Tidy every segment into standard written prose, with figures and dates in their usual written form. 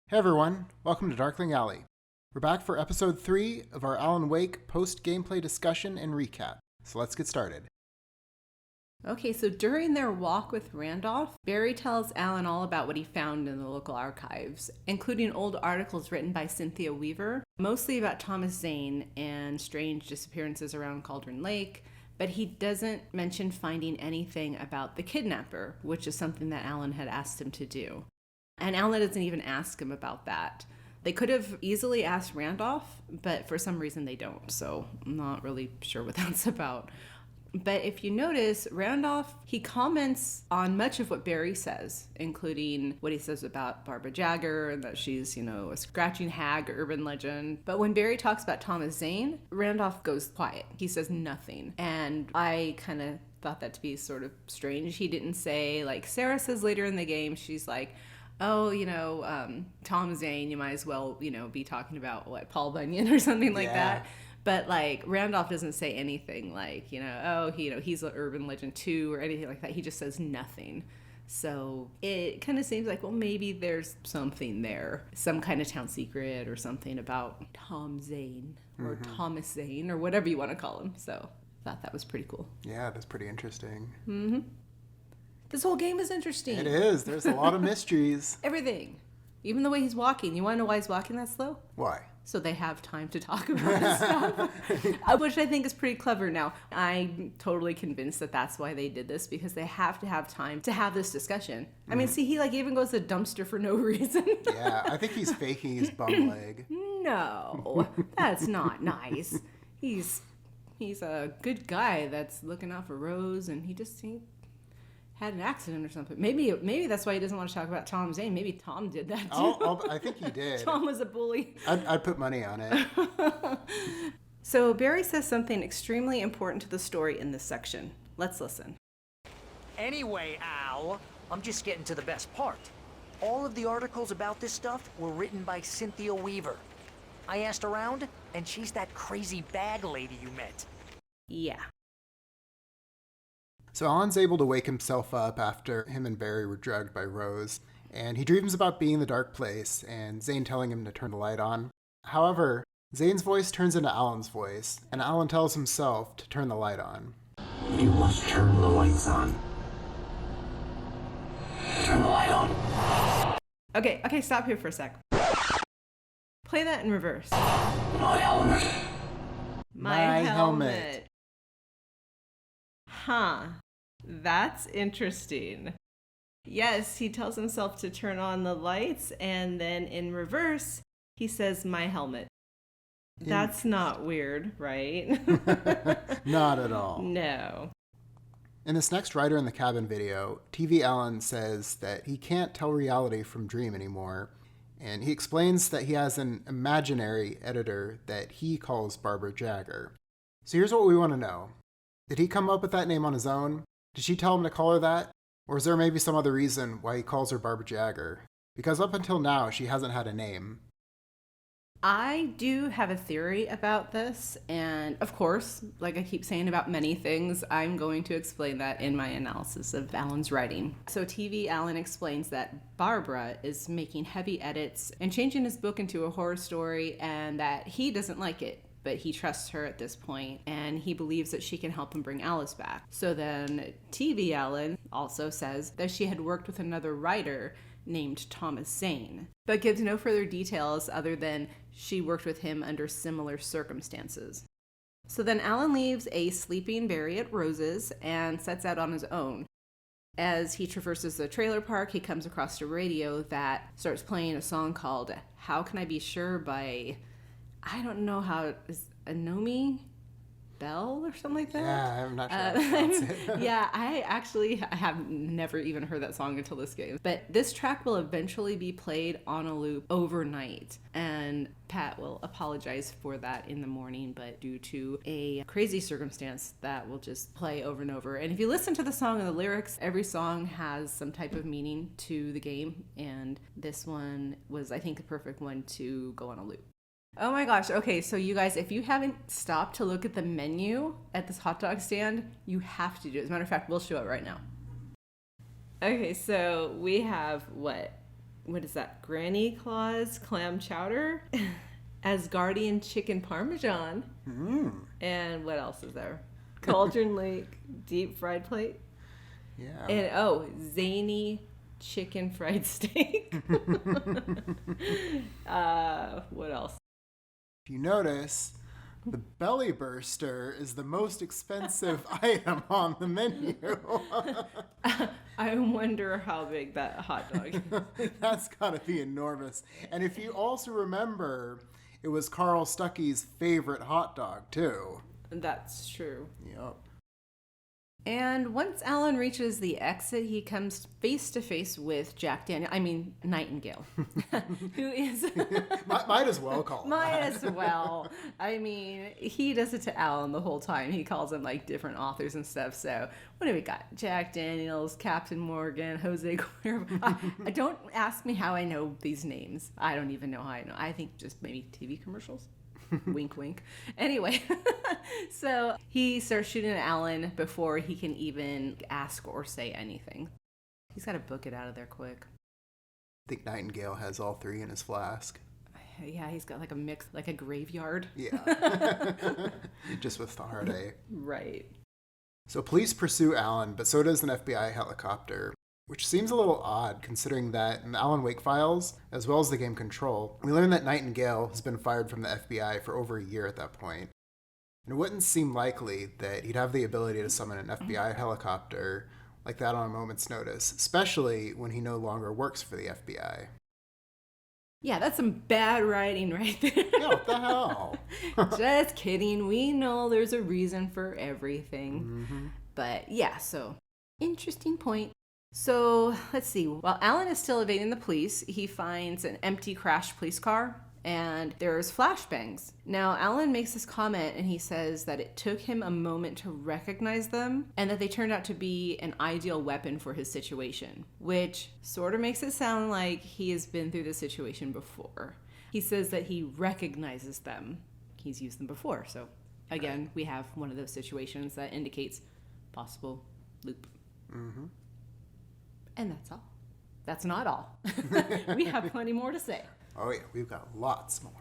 Hey everyone, welcome to Darkling Alley. We're back for episode 3 of our Alan Wake post-gameplay discussion and recap. So let's get started. Okay, so during their walk with Randolph, Barry tells Alan all about what he found in the local archives, including old articles written by Cynthia Weaver, mostly about Thomas Zane and strange disappearances around Cauldron Lake, but he doesn't mention finding anything about the kidnapper, which is something that Alan had asked him to do. And Alan doesn't even ask him about that. They could have easily asked Randolph, but for some reason they don't, so I'm not really sure what that's about. But if you notice, Randolph, he comments on much of what Barry says, including what he says about Barbara Jagger and that she's, a scratching hag urban legend. But when Barry talks about Thomas Zane, Randolph goes quiet. He says nothing. And I kind of thought that to be sort of strange. He didn't say, like Sarah says later in the game, she's like, Tom Zane, you might as well, be talking about, Paul Bunyan or something like that. But, Randolph doesn't say anything like, he's an urban legend too or anything like that. He just says nothing. So it kind of seems like, well, maybe there's something there. Some kind of town secret or something about Tom Zane or Thomas Zane or whatever you want to call him. So I thought that was pretty cool. Yeah, that's pretty interesting. Mm-hmm. This whole game is interesting. It is. There's a lot of mysteries. Everything. Even the way he's walking. You want to know why he's walking that slow? Why? So they have time to talk about this stuff, which I think is pretty clever. Now, I'm totally convinced that that's why they did this, because they have to have time to have this discussion. I mean, see, he even goes to the dumpster for no reason. Yeah, I think he's faking his bum leg. No, that's not nice. He's a good guy that's looking out for Rose, and he had an accident or something. Maybe that's why he doesn't want to talk about Tom Zane. Maybe Tom did that too. I think he did. Tom was a bully. I'd put money on it. So Barry says something extremely important to the story in this section. Let's listen. Anyway, Al, I'm just getting to the best part. All of the articles about this stuff were written by Cynthia Weaver. I asked around, and she's that crazy bag lady you met. Yeah. So Alan's able to wake himself up after him and Barry were drugged by Rose, and he dreams about being in the dark place and Zane telling him to turn the light on. However, Zane's voice turns into Alan's voice, and Alan tells himself to turn the light on. You must turn the lights on. Turn the light on. Okay, stop here for a sec. Play that in reverse. My helmet. My helmet. Huh. That's interesting. Yes, he tells himself to turn on the lights, and then in reverse, he says, my helmet. That's not weird, right? Not at all. No. In this next Writer in the Cabin video, TV Alan says that he can't tell reality from dream anymore, and he explains that he has an imaginary editor that he calls Barbara Jagger. So here's what we want to know. Did he come up with that name on his own? Did she tell him to call her that? Or is there maybe some other reason why he calls her Barbara Jagger? Because up until now, she hasn't had a name. I do have a theory about this, and of course, like I keep saying about many things, I'm going to explain that in my analysis of Alan's writing. So TV Alan explains that Barbara is making heavy edits and changing his book into a horror story, and that he doesn't like it. But he trusts her at this point, and he believes that she can help him bring Alice back. So then TV Alan also says that she had worked with another writer named Thomas Zane, but gives no further details other than she worked with him under similar circumstances. So then Alan leaves a sleeping Barry at Rose's and sets out on his own. As he traverses the trailer park, he comes across a radio that starts playing a song called How Can I Be Sure by... I don't know how is Anomi Bell or something like that. Yeah, I'm not sure how to pronounce it. Yeah, I have never even heard that song until this game. But this track will eventually be played on a loop overnight. And Pat will apologize for that in the morning, but due to a crazy circumstance, that will just play over and over. And if you listen to the song and the lyrics, every song has some type of meaning to the game. And this one was, I think, the perfect one to go on a loop. Oh my gosh. Okay, so you guys, if you haven't stopped to look at the menu at this hot dog stand, you have to do it. As a matter of fact, we'll show it right now. Okay, so we have what? what is that? Granny Claus clam chowder, Asgardian chicken parmesan, and what else is there? Cauldron Lake deep fried plate, and zany chicken fried steak. What else? If you notice, the belly burster is the most expensive item on the menu. I wonder how big that hot dog is. That's gotta be enormous. And if you also remember, it was Carl Stuckey's favorite hot dog too. That's true. Yep. And once Alan reaches the exit, he comes face to face with Nightingale, who is... Might as well call him Might that. as well. I mean, he does it to Alan the whole time. He calls them like different authors and stuff. So what do we got? Jack Daniels, Captain Morgan, Jose Cuervo. Don't ask me how I know these names. I don't even know how I know. I think just maybe TV commercials. Wink, wink. Anyway, so he starts shooting at Alan before he can even ask or say anything. He's got to book it out of there quick. I think Nightingale has all three in his flask. Yeah, he's got like a mix, like a graveyard. Yeah. Just with the hard A. Right. So police pursue Alan, but so does an FBI helicopter, which seems a little odd considering that in the Alan Wake files, as well as the game Control, we learn that Nightingale has been fired from the FBI for over a year at that point. And it wouldn't seem likely that he'd have the ability to summon an FBI helicopter like that on a moment's notice, especially when he no longer works for the FBI. Yeah, that's some bad writing right there. Yeah, what the hell? Just kidding. We know there's a reason for everything. But yeah, so interesting point. So let's see. While Alan is still evading the police, he finds an empty crashed police car and there's flashbangs. Now, Alan makes this comment and he says that it took him a moment to recognize them and that they turned out to be an ideal weapon for his situation, which sort of makes it sound like he has been through this situation before. He says that he recognizes them. He's used them before. So again, we have one of those situations that indicates possible loop. And that's all. That's not all. We have plenty more to say. Oh yeah, we've got lots more.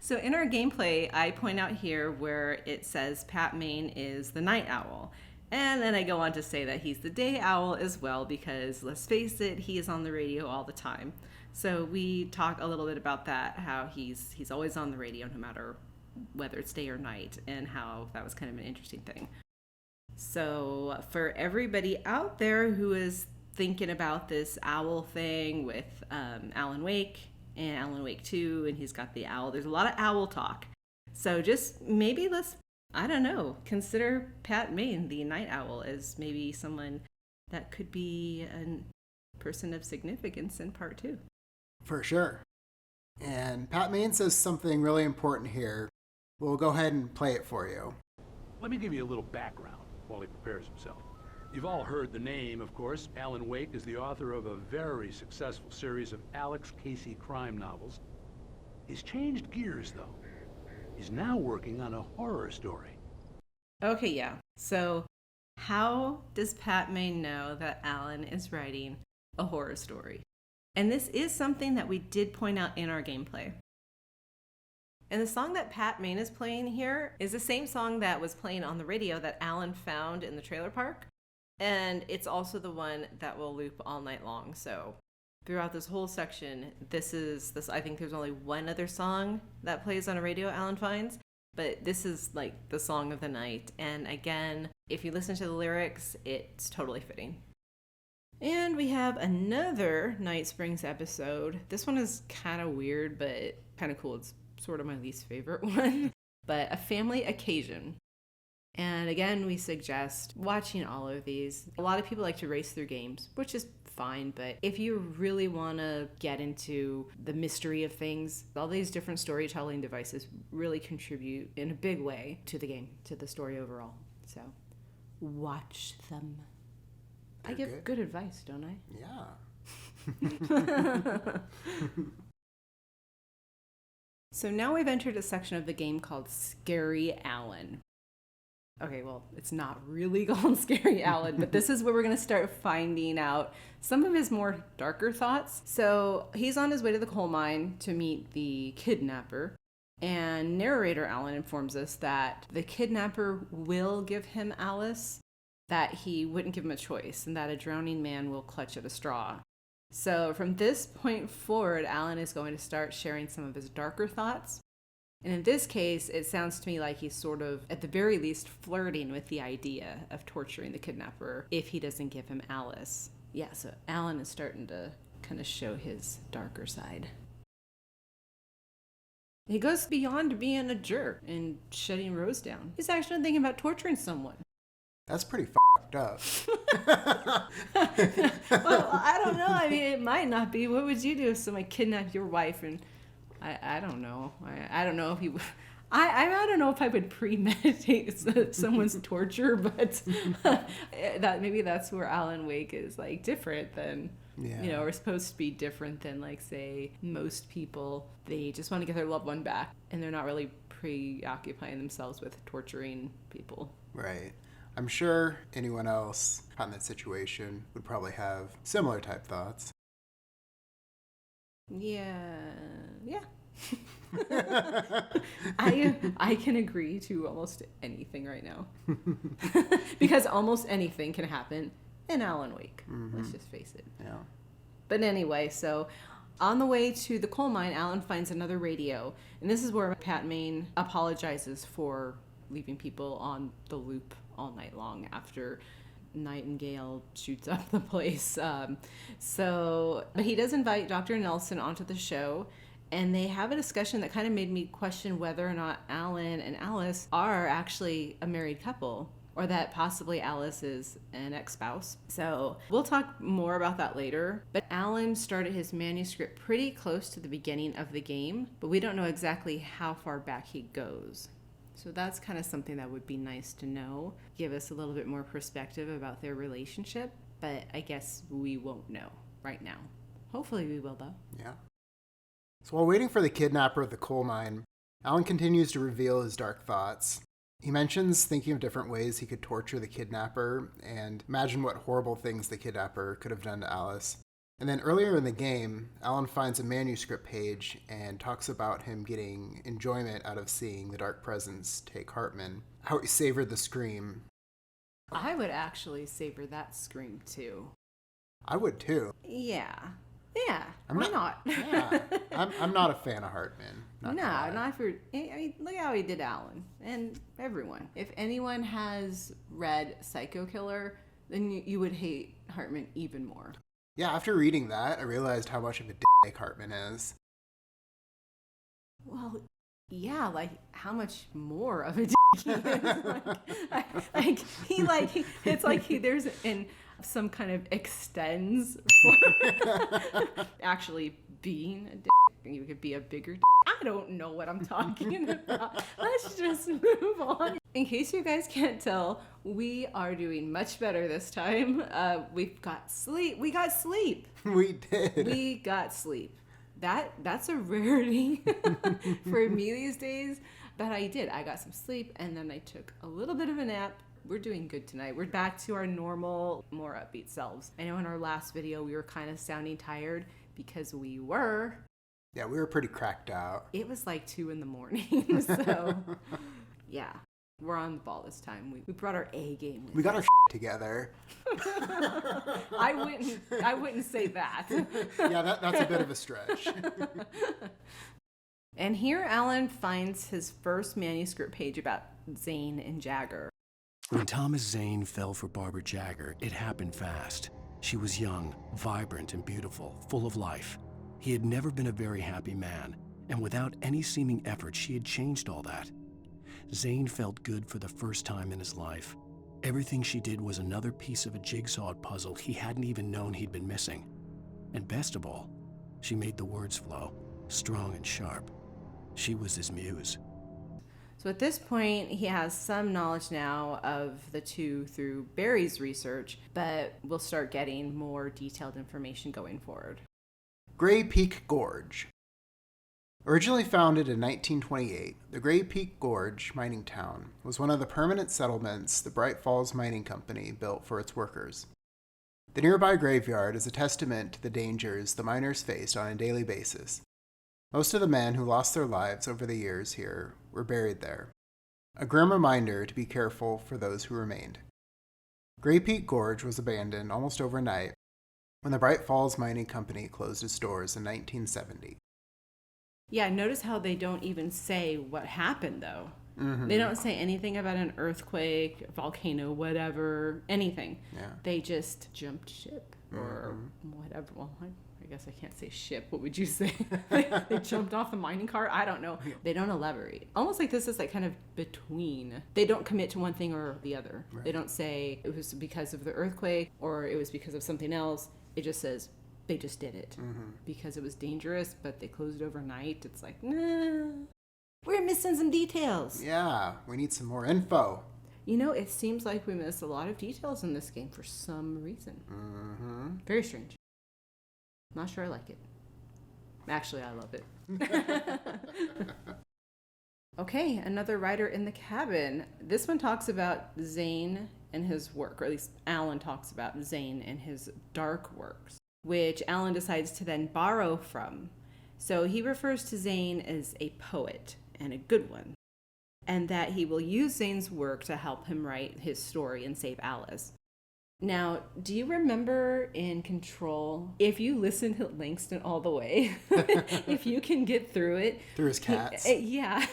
So in our gameplay, I point out here where it says Pat Maine is the night owl. And then I go on to say that he's the day owl as well because, let's face it, he is on the radio all the time. So we talk a little bit about that, how he's always on the radio no matter whether it's day or night, and how that was kind of an interesting thing. So for everybody out there who is thinking about this owl thing with Alan Wake and Alan Wake 2, and he's got the owl, there's a lot of owl talk. So just maybe let's, I don't know, consider Pat Maine, the night owl, as maybe someone that could be a person of significance in part 2. For sure. And Pat Maine says something really important here. We'll go ahead and play it for you. Let me give you a little background while he prepares himself. You've all heard the name, of course. Alan Wake is the author of a very successful series of Alex Casey crime novels. He's changed gears, though. He's now working on a horror story. Okay, yeah. So how does Pat Maine know that Alan is writing a horror story? And this is something that we did point out in our gameplay. And the song that Pat Maine is playing here is the same song that was playing on the radio that Alan found in the trailer park. And it's also the one that will loop all night long. So throughout this whole section, I think there's only one other song that plays on a radio Alan finds, but this is like the song of the night. And again, if you listen to the lyrics, it's totally fitting. And we have another Night Springs episode. This one is kind of weird, but kind of cool. It's sort of my least favorite one, but a family occasion. And again, we suggest watching all of these. A lot of people like to race through games, which is fine, but if you really want to get into the mystery of things, all these different storytelling devices really contribute in a big way to the game, to the story overall. So watch them. I give good advice, don't I? Yeah. So now we've entered a section of the game called Scary Alan. Okay, well, it's not really Gone Scary Alan, but this is where we're going to start finding out some of his more darker thoughts. So he's on his way to the coal mine to meet the kidnapper, and narrator Alan informs us that the kidnapper will give him Alice, that he wouldn't give him a choice, and that a drowning man will clutch at a straw. So from this point forward, Alan is going to start sharing some of his darker thoughts. And in this case, it sounds to me like he's sort of, at the very least, flirting with the idea of torturing the kidnapper if he doesn't give him Alice. Yeah, so Alan is starting to kind of show his darker side. He goes beyond being a jerk and shutting Rose down. He's actually thinking about torturing someone. That's pretty fucked up. Well, I don't know. I mean, it might not be. What would you do if someone kidnapped your wife? And I don't know. I don't know if he. I don't know if I would premeditate someone's torture, but that maybe that's where Alan Wake is like different than. Yeah. You know, are supposed to be different than, like, say, most people. They just want to get their loved one back, and they're not really preoccupying themselves with torturing people. Right. I'm sure anyone else caught in that situation would probably have similar type thoughts. Yeah. I can agree to almost anything right now. Because almost anything can happen in Alan Wake. Mm-hmm. Let's just face it. Yeah. But anyway, so on the way to the coal mine, Alan finds another radio. And this is where Pat Maine apologizes for leaving people on the loop all night long after Nightingale shoots up the place. But he does invite Dr. Nelson onto the show, and they have a discussion that kind of made me question whether or not Alan and Alice are actually a married couple, or that possibly Alice is an ex-spouse. So we'll talk more about that later. But Alan started his manuscript pretty close to the beginning of the game, but we don't know exactly how far back he goes. So that's kind of something that would be nice to know, give us a little bit more perspective about their relationship, but I guess we won't know right now. Hopefully we will, though. Yeah. So while waiting for the kidnapper at the coal mine, Alan continues to reveal his dark thoughts. He mentions thinking of different ways he could torture the kidnapper and imagine what horrible things the kidnapper could have done to Alice. And then earlier in the game, Alan finds a manuscript page and talks about him getting enjoyment out of seeing the dark presence take Hartman, how he savored the scream. I would actually savor that scream too. I would too. Yeah. Why not? Yeah. I'm not a fan of Hartman. Not for. I mean, look how he did Alan and everyone. If anyone has read Psycho Killer, then you would hate Hartman even more. Yeah, after reading that, I realized how much of a dick Hartman is. Well, yeah, like how much more of a dick he is. It's like there's some kind of extends for actually being a dick. You could be a bigger dick. I don't know what I'm talking about. Let's just move on. In case you guys can't tell, we are doing much better this time. We've got sleep. We got sleep. We did. We got sleep. That's a rarity for me these days. But I did. I got some sleep, and then I took a little bit of a nap. We're doing good tonight. We're back to our normal, more upbeat selves. I know in our last video we were kind of sounding tired because we were. Yeah, we were pretty cracked out. It was like 2 a.m, so yeah, we're on the ball this time. We brought our A game. We got our together. I wouldn't say that. Yeah, that's a bit of a stretch. And here Alan finds his first manuscript page about Zane and Jagger. When Thomas Zane fell for Barbara Jagger, it happened fast. She was young, vibrant, and beautiful, full of life. He had never been a very happy man, and without any seeming effort, she had changed all that. Zane felt good for the first time in his life. Everything she did was another piece of a jigsaw puzzle he hadn't even known he'd been missing. And best of all, she made the words flow, strong and sharp. She was his muse. So at this point, he has some knowledge now of the two through Barry's research, but we'll start getting more detailed information going forward. Gray Peak Gorge. Originally founded in 1928, the Gray Peak Gorge mining town was one of the permanent settlements the Bright Falls Mining Company built for its workers. The nearby graveyard is a testament to the dangers the miners faced on a daily basis. Most of the men who lost their lives over the years here were buried there. A grim reminder to be careful for those who remained. Gray Peak Gorge was abandoned almost overnight when the Bright Falls Mining Company closed its doors in 1970. Yeah, notice how they don't even say what happened, though. Mm-hmm. They don't say anything about an earthquake, volcano, whatever, anything. Yeah. They just jumped ship or whatever. Well, I guess I can't say ship. What would you say? They jumped off the mining cart? I don't know. They don't elaborate. Almost like this is like kind of between. They don't commit to one thing or the other. Right. They don't say it was because of the earthquake or it was because of something else. It just says they just did it because it was dangerous, but they closed it overnight. It's like, nah, we're missing some details. Yeah, we need some more info. You know, it seems like we missed a lot of details in this game for some reason. Very strange. Not sure I like it. Actually, I love it. Okay, another writer in the cabin. This one talks about Zane and his work, or at least Alan talks about Zane and his dark works, which Alan decides to then borrow from. So he refers to Zane as a poet, and a good one, and that he will use Zane's work to help him write his story and save Alice. Now, do you remember in Control, if you listen to Langston all the way, if you can get through it... Through his cats. Yeah.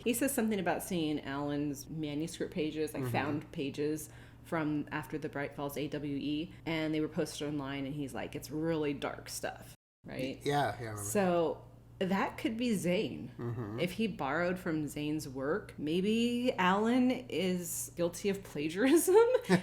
He says something about seeing Alan's manuscript pages, like found pages from after the Bright Falls AWE, and they were posted online, and he's like, it's really dark stuff, right? Yeah. I remember. So... that could be Zane. If he borrowed from Zane's work, maybe Alan is guilty of plagiarism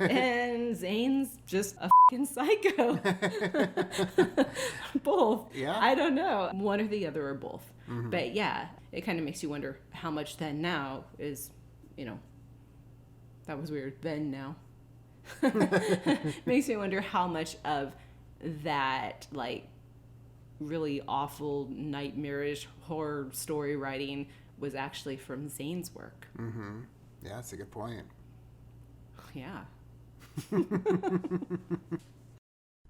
and Zane's just a fucking psycho. Both. Yeah. I don't know. One or the other or both. But yeah, it kind of makes you wonder how much then now is, that was weird. Then now. Makes me wonder how much of that, like, really awful, nightmarish horror story writing was actually from Zane's work. Yeah, that's a good point. Yeah.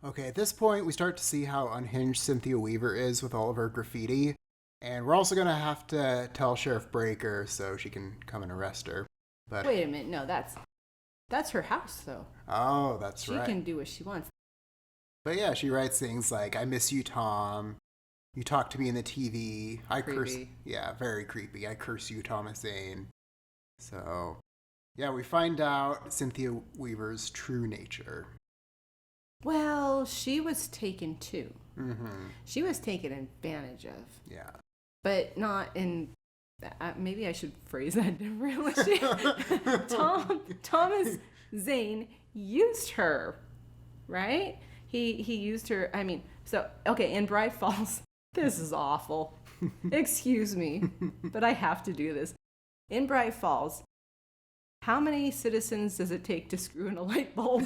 Okay, at this point, we start to see how unhinged Cynthia Weaver is with all of her graffiti. And we're also going to have to tell Sheriff Breaker so she can come and arrest her. But wait a minute. No, that's her house, though. Oh, that's right. She can do what she wants. But yeah, she writes things like, I miss you, Tom. You talk to me in the TV. I curse. Yeah, very creepy. I curse you, Thomas Zane. So, yeah, we find out Cynthia Weaver's true nature. Well, she was taken too. She was taken advantage of. Yeah. But not in... maybe I should phrase that differently. Thomas Zane used her, right? He used her, in Bright Falls, this is awful. Excuse me, but I have to do this. In Bright Falls, how many citizens does it take to screw in a light bulb?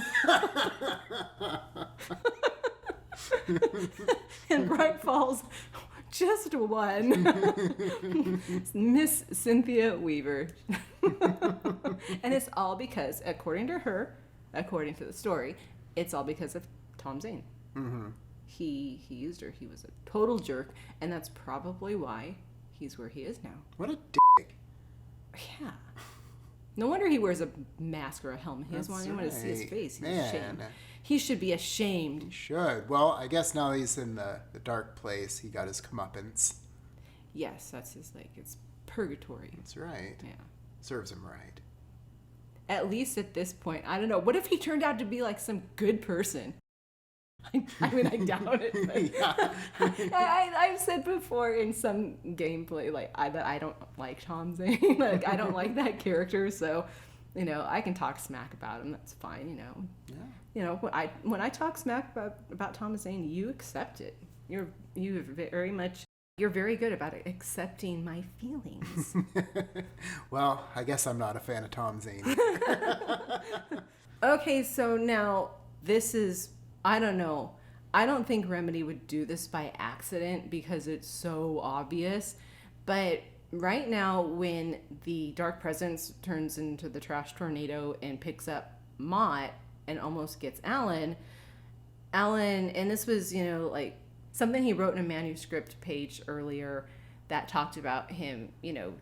In Bright Falls, just one. Miss Cynthia Weaver. And it's all because, according to her, according to the story, it's all because of Tom Zane. He used her. He was a total jerk, and that's probably why he's where he is now. What a dick. Yeah. No wonder he wears a mask or a helmet. He doesn't want anyone to see his face. He's ashamed. He should be ashamed. He should. Well, I guess now he's in the dark place. He got his comeuppance. Yes, that's his, it's purgatory. That's right. Yeah. Serves him right. At least at this point. I don't know. What if he turned out to be some good person? I doubt it. But Yeah. I've said before in some gameplay, that I don't like Tom Zane. I don't like that character, so, I can talk smack about him. That's fine, Yeah. When I talk smack about Tom Zane, you accept it. You're very good about accepting my feelings. Well, I guess I'm not a fan of Tom Zane. Okay, so now this is, I don't know. I don't think Remedy would do this by accident because it's so obvious. But right now, when the Dark Presence turns into the trash tornado and picks up Mott and almost gets Alan, and this was, like something he wrote in a manuscript page earlier that talked about him,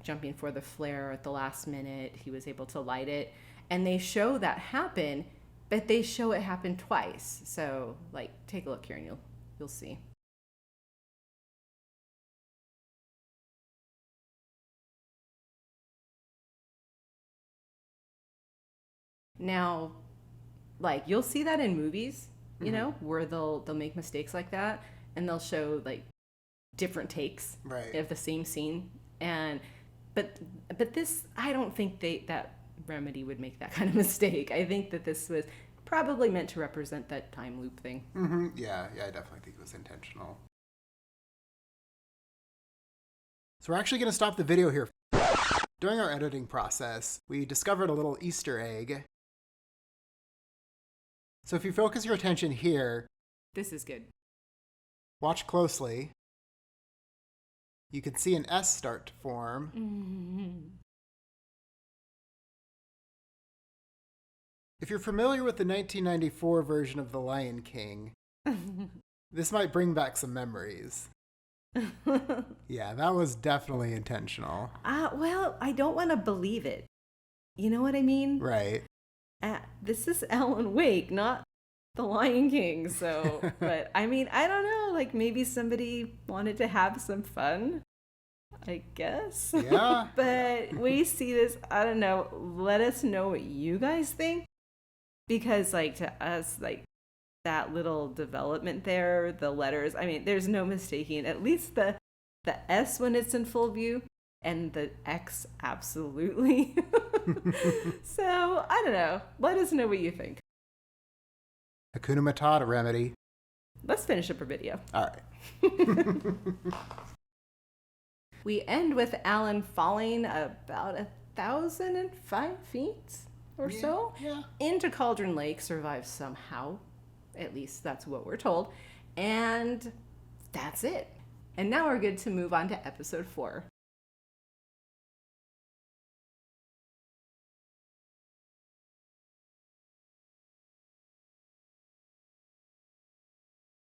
jumping for the flare at the last minute. He was able to light it. And they show that happen, but they show it happen twice. So, like, take a look here and you'll see. Now, like, you'll see that in movies, where they'll make mistakes like that, and they'll show like different takes of the same scene. But this, I don't think that Remedy would make that kind of mistake. I think that this was probably meant to represent that time loop thing. Mm-hmm. Yeah, I definitely think it was intentional. So we're actually going to stop the video here. During our editing process, we discovered a little Easter egg. So if you focus your attention here, this is good. Watch closely. You can see an S start to form. Mm-hmm. If you're familiar with the 1994 version of The Lion King, this might bring back some memories. Yeah, that was definitely intentional. Well, I don't want to believe it. You know what I mean? Right. This is Alan Wake, not The Lion King. So, but I mean, I don't know. Like, maybe somebody wanted to have some fun, I guess. Yeah. But we see this, I don't know. Let us know what you guys think. Because, like, to us, like, that little development there, the letters, I mean, there's no mistaking. At least the S when it's in full view, and the X absolutely. So, I don't know. Let us know what you think. Hakuna Matata, Remedy. Let's finish up our video. All right. We end with Alan falling about 1,005 feet or so into Cauldron Lake, survives somehow. At least that's what we're told. And that's it. And now we're good to move on to episode 4.